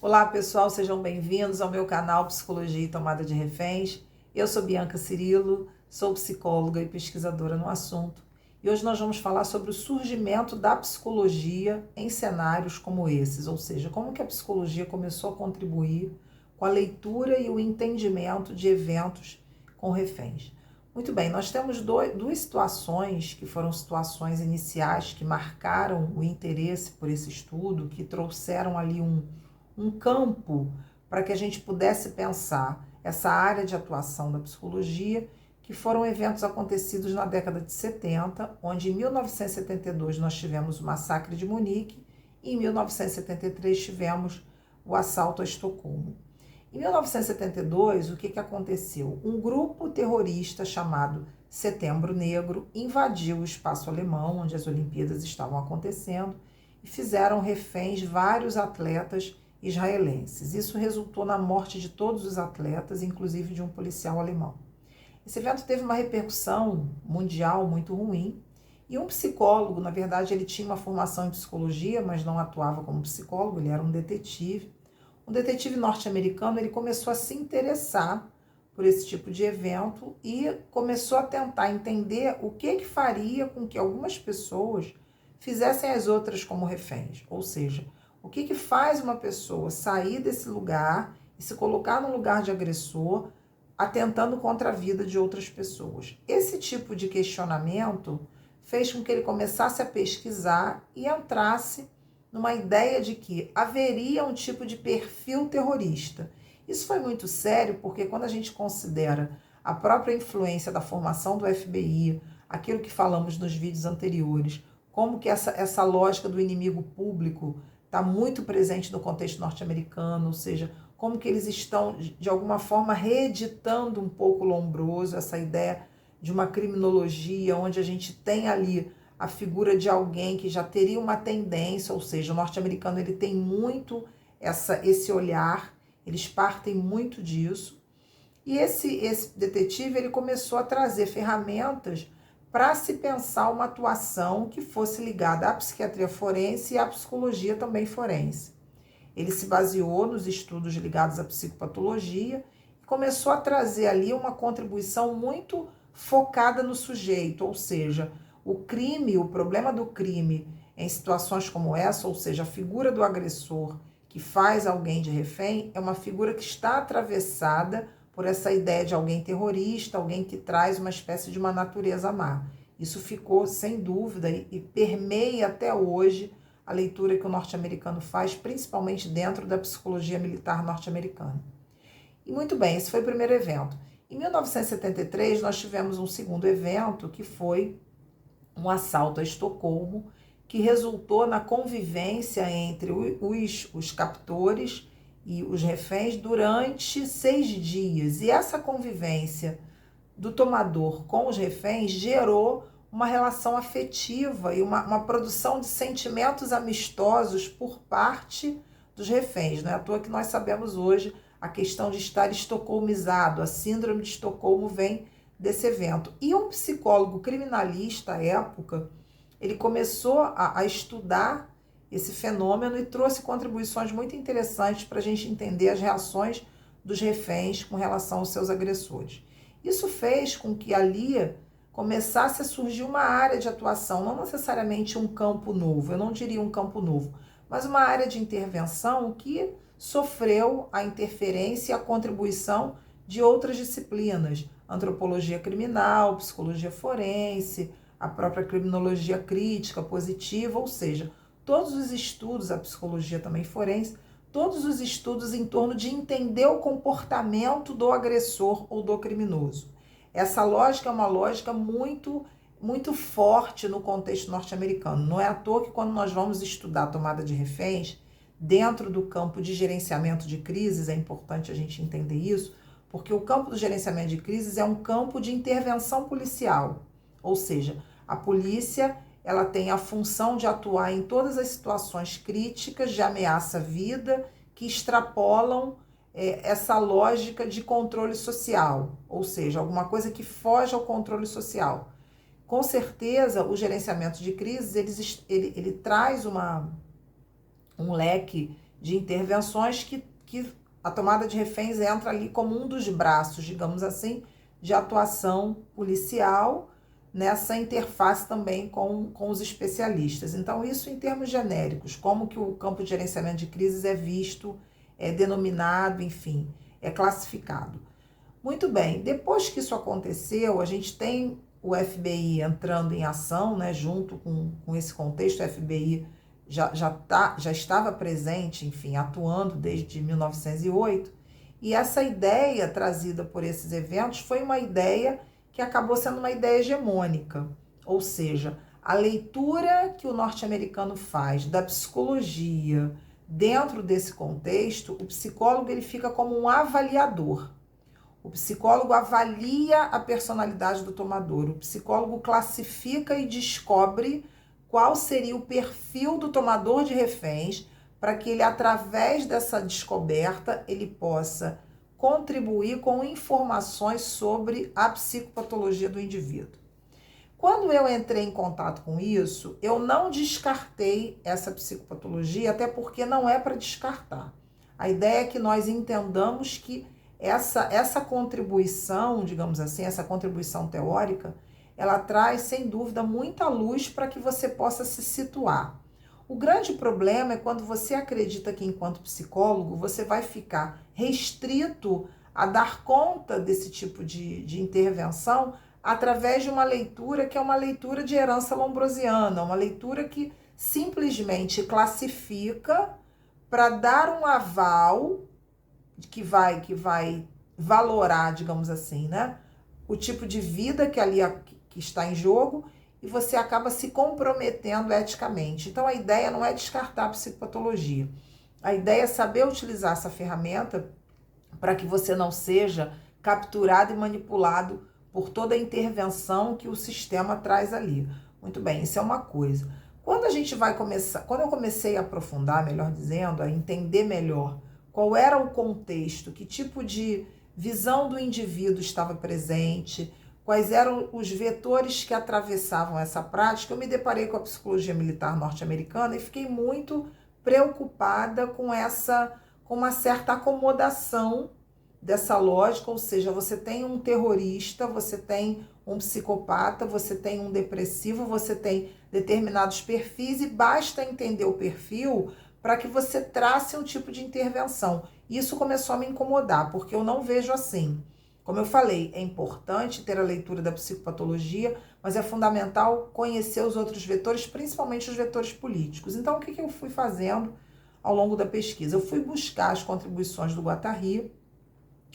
Olá pessoal, sejam bem-vindos ao meu canal Psicologia e Tomada de Reféns. Eu sou Bianca Cirilo, sou psicóloga e pesquisadora no assunto. E hoje nós vamos falar sobre o surgimento da psicologia em cenários como esses, ou seja, como que a psicologia começou a contribuir com a leitura e o entendimento de eventos com reféns. Muito bem, nós temos duas situações que foram situações iniciais que marcaram o interesse por esse estudo, que trouxeram ali um campo para que a gente pudesse pensar essa área de atuação da psicologia, que foram eventos acontecidos na década de 70, onde em 1972 nós tivemos o massacre de Munique e em 1973 tivemos o assalto a Estocolmo. Em 1972, o que aconteceu? Um grupo terrorista chamado Setembro Negro invadiu o espaço alemão, onde as Olimpíadas estavam acontecendo, e fizeram reféns vários atletas israelenses. Isso resultou na morte de todos os atletas, inclusive de um policial alemão. Esse evento teve uma repercussão mundial muito ruim, e um psicólogo, na verdade, ele tinha uma formação em psicologia, mas não atuava como psicólogo, ele era um detetive. Um detetive norte-americano, ele começou a se interessar por esse tipo de evento e começou a tentar entender o que faria com que algumas pessoas fizessem as outras como reféns. Ou seja, o que faz uma pessoa sair desse lugar e se colocar no lugar de agressor, atentando contra a vida de outras pessoas. Esse tipo de questionamento fez com que ele começasse a pesquisar e entrasse numa ideia de que haveria um tipo de perfil terrorista. Isso foi muito sério porque quando a gente considera a própria influência da formação do FBI, aquilo que falamos nos vídeos anteriores, como que essa lógica do inimigo público está muito presente no contexto norte-americano, ou seja, como que eles estão, de alguma forma, reeditando um pouco o Lombroso, essa ideia de uma criminologia onde a gente tem ali a figura de alguém que já teria uma tendência, ou seja, o norte-americano ele tem muito esse olhar, eles partem muito disso. E esse detetive ele começou a trazer ferramentas para se pensar uma atuação que fosse ligada à psiquiatria forense e à psicologia também forense. Ele se baseou nos estudos ligados à psicopatologia e começou a trazer ali uma contribuição muito focada no sujeito, ou seja, o crime, o problema do crime em situações como essa, ou seja, a figura do agressor que faz alguém de refém, é uma figura que está atravessada por essa ideia de alguém terrorista, alguém que traz uma espécie de uma natureza má. Isso ficou sem dúvida e permeia até hoje a leitura que o norte-americano faz, principalmente dentro da psicologia militar norte-americana. E muito bem, esse foi o primeiro evento. Em 1973, nós tivemos um segundo evento, que foi um assalto a Estocolmo, que resultou na convivência entre os captores e os reféns durante 6 dias. E essa convivência do tomador com os reféns gerou uma relação afetiva e uma produção de sentimentos amistosos por parte dos reféns. Não é à toa que nós sabemos hoje a questão de estar estocolmizado, a síndrome de Estocolmo vem desse evento. E um psicólogo criminalista à época, ele começou a estudar esse fenômeno e trouxe contribuições muito interessantes para a gente entender as reações dos reféns com relação aos seus agressores. Isso fez com que ali começasse a surgir uma área de atuação, não necessariamente um campo novo, eu não diria um campo novo, mas uma área de intervenção que sofreu a interferência e a contribuição de outras disciplinas, antropologia criminal, psicologia forense, a própria criminologia crítica, positiva, ou seja, todos os estudos, a psicologia também forense, todos os estudos em torno de entender o comportamento do agressor ou do criminoso. Essa lógica é uma lógica muito forte no contexto norte-americano. Não é à toa que quando nós vamos estudar a tomada de reféns, dentro do campo de gerenciamento de crises, é importante a gente entender isso, porque o campo do gerenciamento de crises é um campo de intervenção policial, ou seja, a polícia ela tem a função de atuar em todas as situações críticas de ameaça à vida que extrapolam essa lógica de controle social, ou seja, alguma coisa que foge ao controle social. Com certeza, o gerenciamento de crises ele traz um leque de intervenções que a tomada de reféns entra ali como um dos braços, digamos assim, de atuação policial nessa interface também com os especialistas. Então, isso em termos genéricos, como que o campo de gerenciamento de crises é visto, é denominado, enfim, é classificado. Muito bem, depois que isso aconteceu, a gente tem o FBI entrando em ação, né, junto com esse contexto. O FBI já estava presente, enfim, atuando desde 1908, e essa ideia trazida por esses eventos foi uma ideia que acabou sendo uma ideia hegemônica, ou seja, a leitura que o norte-americano faz da psicologia dentro desse contexto, o psicólogo ele fica como um avaliador. O psicólogo avalia a personalidade do tomador, o psicólogo classifica e descobre qual seria o perfil do tomador de reféns para que ele, através dessa descoberta, ele possa contribuir com informações sobre a psicopatologia do indivíduo. Quando eu entrei em contato com isso, eu não descartei essa psicopatologia, até porque não é para descartar. A ideia é que nós entendamos que essa contribuição, digamos assim, essa contribuição teórica, ela traz, sem dúvida, muita luz para que você possa se situar. O grande problema é quando você acredita que, enquanto psicólogo, você vai ficar restrito a dar conta desse tipo de intervenção através de uma leitura que é uma leitura de herança lombrosiana, uma leitura que simplesmente classifica para dar um aval que vai valorar, digamos assim, né, o tipo de vida que ali que está em jogo, e você acaba se comprometendo eticamente. Então, a ideia não é descartar a psicopatologia. A ideia é saber utilizar essa ferramenta para que você não seja capturado e manipulado por toda a intervenção que o sistema traz ali. Muito bem, isso é uma coisa. Quando eu comecei a aprofundar, melhor dizendo, a entender melhor qual era o contexto, que tipo de visão do indivíduo estava presente, quais eram os vetores que atravessavam essa prática, eu me deparei com a psicologia militar norte-americana e fiquei muito preocupada com uma certa acomodação dessa lógica, ou seja, você tem um terrorista, você tem um psicopata, você tem um depressivo, você tem determinados perfis e basta entender o perfil para que você trace um tipo de intervenção. Isso começou a me incomodar, porque eu não vejo assim. Como eu falei, é importante ter a leitura da psicopatologia, mas é fundamental conhecer os outros vetores, principalmente os vetores políticos. Então, o que eu fui fazendo ao longo da pesquisa? Eu fui buscar as contribuições do Guattari,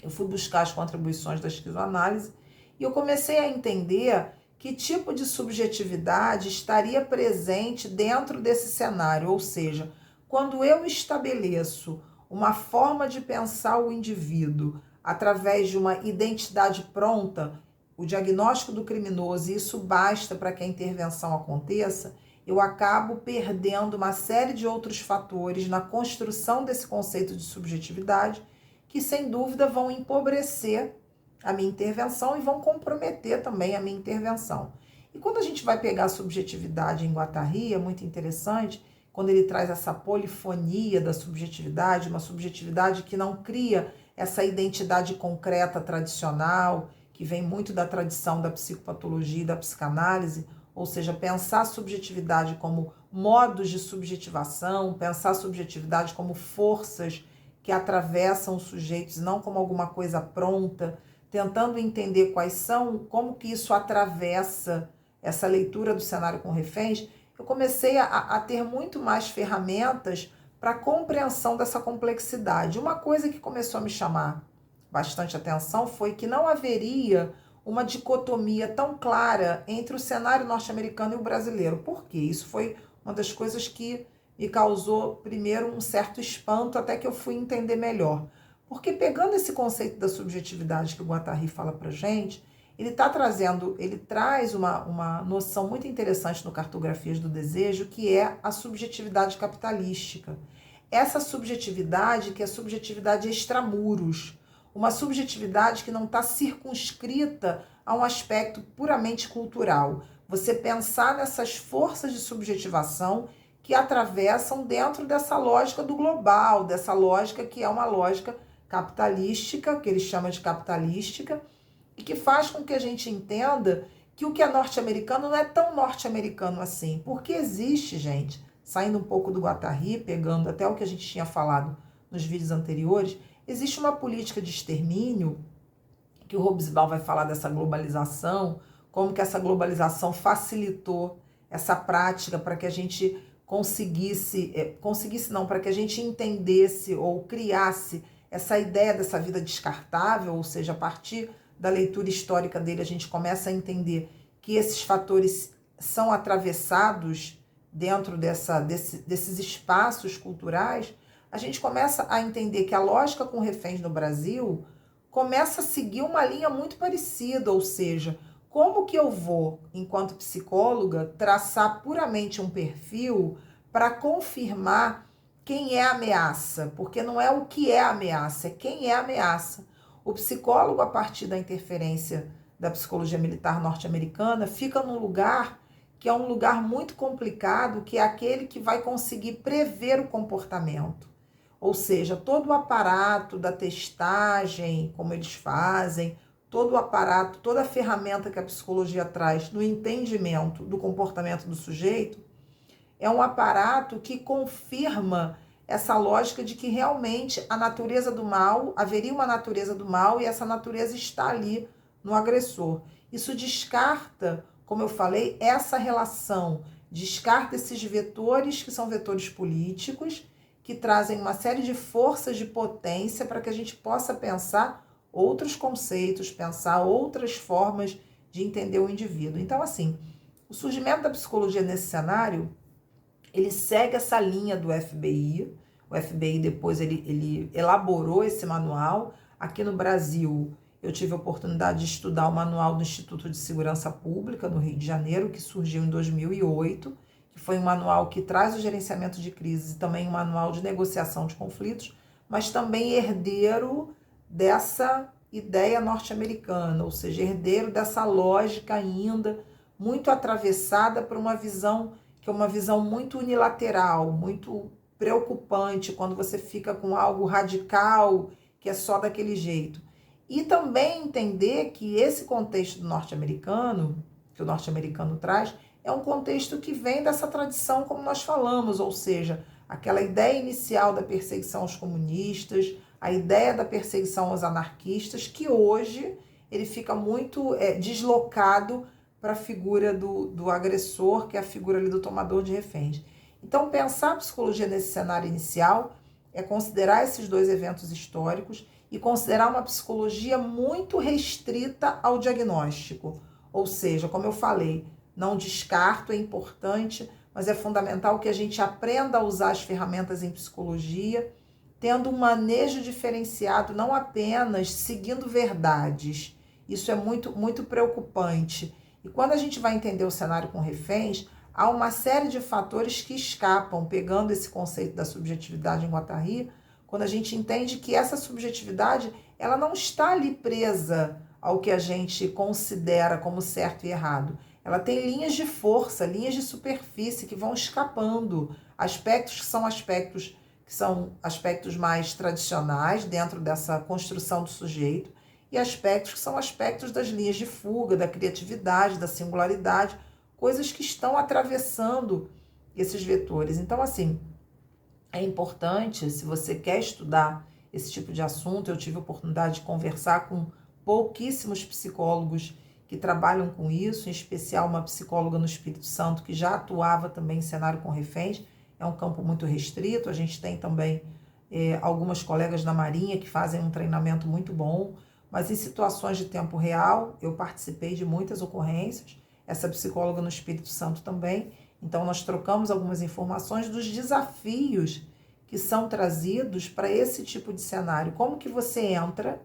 eu fui buscar as contribuições da esquizoanálise e eu comecei a entender que tipo de subjetividade estaria presente dentro desse cenário, ou seja, quando eu estabeleço uma forma de pensar o indivíduo através de uma identidade pronta, o diagnóstico do criminoso, e isso basta para que a intervenção aconteça, eu acabo perdendo uma série de outros fatores na construção desse conceito de subjetividade que, sem dúvida, vão empobrecer a minha intervenção e vão comprometer também a minha intervenção. E quando a gente vai pegar a subjetividade em Guattari, é muito interessante, quando ele traz essa polifonia da subjetividade, uma subjetividade que não cria essa identidade concreta tradicional, que vem muito da tradição da psicopatologia e da psicanálise, ou seja, pensar a subjetividade como modos de subjetivação, pensar a subjetividade como forças que atravessam os sujeitos, não como alguma coisa pronta, tentando entender quais são, como que isso atravessa essa leitura do cenário com reféns, eu comecei a ter muito mais ferramentas para a compreensão dessa complexidade. Uma coisa que começou a me chamar bastante atenção foi que não haveria uma dicotomia tão clara entre o cenário norte-americano e o brasileiro. Por quê? Isso foi uma das coisas que me causou, primeiro, um certo espanto, até que eu fui entender melhor. Porque pegando esse conceito da subjetividade que o Guattari fala para gente, ele traz uma noção muito interessante no Cartografias do Desejo, que é a subjetividade capitalística. Essa subjetividade que é subjetividade extramuros, uma subjetividade que não está circunscrita a um aspecto puramente cultural. Você pensar nessas forças de subjetivação que atravessam dentro dessa lógica do global, dessa lógica que é uma lógica capitalística, que ele chama de capitalística, e que faz com que a gente entenda que o que é norte-americano não é tão norte-americano assim, porque existe, gente, saindo um pouco do Guattari, pegando até o que a gente tinha falado nos vídeos anteriores, existe uma política de extermínio, que o Hobsbawm vai falar dessa globalização, como que essa globalização facilitou essa prática para que a gente para que a gente entendesse ou criasse essa ideia dessa vida descartável, ou seja, a partir da leitura histórica dele, a gente começa a entender que esses fatores são atravessados dentro desses espaços culturais, a gente começa a entender que a lógica com reféns no Brasil começa a seguir uma linha muito parecida, ou seja, como que eu vou, enquanto psicóloga, traçar puramente um perfil para confirmar quem é a ameaça? Porque não é o que é a ameaça, é quem é a ameaça. O psicólogo, a partir da interferência da psicologia militar norte-americana, fica num lugar que é um lugar muito complicado, que é aquele que vai conseguir prever o comportamento. Ou seja, todo o aparato da testagem, como eles fazem, todo o aparato, toda a ferramenta que a psicologia traz no entendimento do comportamento do sujeito, é um aparato que confirma essa lógica de que realmente a natureza do mal, haveria uma natureza do mal e essa natureza está ali no agressor. Isso descarta, como eu falei, essa relação, descarta esses vetores que são vetores políticos, que trazem uma série de forças de potência para que a gente possa pensar outros conceitos, pensar outras formas de entender o indivíduo. Então, assim, o surgimento da psicologia nesse cenário, ele segue essa linha do FBI. O FBI depois ele elaborou esse manual. Aqui no Brasil, eu tive a oportunidade de estudar o manual do Instituto de Segurança Pública, no Rio de Janeiro, que surgiu em 2008, que foi um manual que traz o gerenciamento de crises e também um manual de negociação de conflitos, mas também herdeiro dessa ideia norte-americana, ou seja, herdeiro dessa lógica ainda muito atravessada por uma visão que é uma visão muito unilateral, muito preocupante quando você fica com algo radical, que é só daquele jeito. E também entender que esse contexto do norte-americano, que o norte-americano traz, é um contexto que vem dessa tradição, como nós falamos, ou seja, aquela ideia inicial da perseguição aos comunistas, a ideia da perseguição aos anarquistas, que hoje ele fica muito deslocado para a figura do agressor, que é a figura ali do tomador de reféns. Então, pensar a psicologia nesse cenário inicial é considerar esses dois eventos históricos e considerar uma psicologia muito restrita ao diagnóstico. Ou seja, como eu falei, não descarto, é importante, mas é fundamental que a gente aprenda a usar as ferramentas em psicologia, tendo um manejo diferenciado, não apenas seguindo verdades. Isso é muito, muito preocupante. E quando a gente vai entender o cenário com reféns, há uma série de fatores que escapam, pegando esse conceito da subjetividade em Guattari, quando a gente entende que essa subjetividade ela não está ali presa ao que a gente considera como certo e errado. Ela tem linhas de força, linhas de superfície que vão escapando, aspectos que são aspectos mais tradicionais dentro dessa construção do sujeito, e aspectos que são aspectos das linhas de fuga, da criatividade, da singularidade, coisas que estão atravessando esses vetores. Então, assim, é importante, se você quer estudar esse tipo de assunto, eu tive a oportunidade de conversar com pouquíssimos psicólogos que trabalham com isso, em especial uma psicóloga no Espírito Santo que já atuava também em cenário com reféns. É um campo muito restrito, a gente tem também algumas colegas da Marinha que fazem um treinamento muito bom, mas em situações de tempo real, eu participei de muitas ocorrências, essa psicóloga no Espírito Santo também, então nós trocamos algumas informações dos desafios que são trazidos para esse tipo de cenário. Como que você entra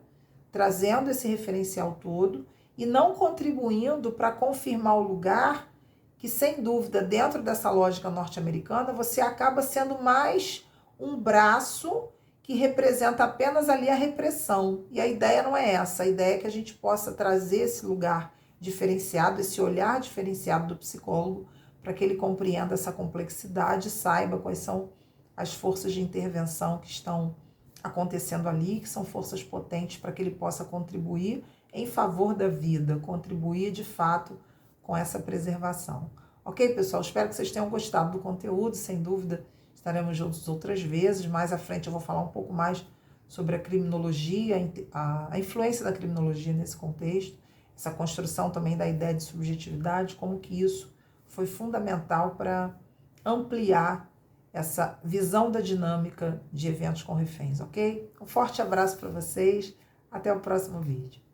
trazendo esse referencial todo e não contribuindo para confirmar o lugar que, sem dúvida, dentro dessa lógica norte-americana, você acaba sendo mais um braço que representa apenas ali a repressão. E a ideia não é essa, a ideia é que a gente possa trazer esse lugar diferenciado, esse olhar diferenciado do psicólogo, para que ele compreenda essa complexidade e saiba quais são as forças de intervenção que estão acontecendo ali, que são forças potentes para que ele possa contribuir em favor da vida, contribuir de fato com essa preservação. Ok, pessoal? Espero que vocês tenham gostado do conteúdo, sem dúvida estaremos juntos outras vezes. Mais à frente eu vou falar um pouco mais sobre a criminologia, a influência da criminologia nesse contexto, essa construção também da ideia de subjetividade, como que isso foi fundamental para ampliar essa visão da dinâmica de eventos com reféns, ok? Um forte abraço para vocês, até o próximo vídeo.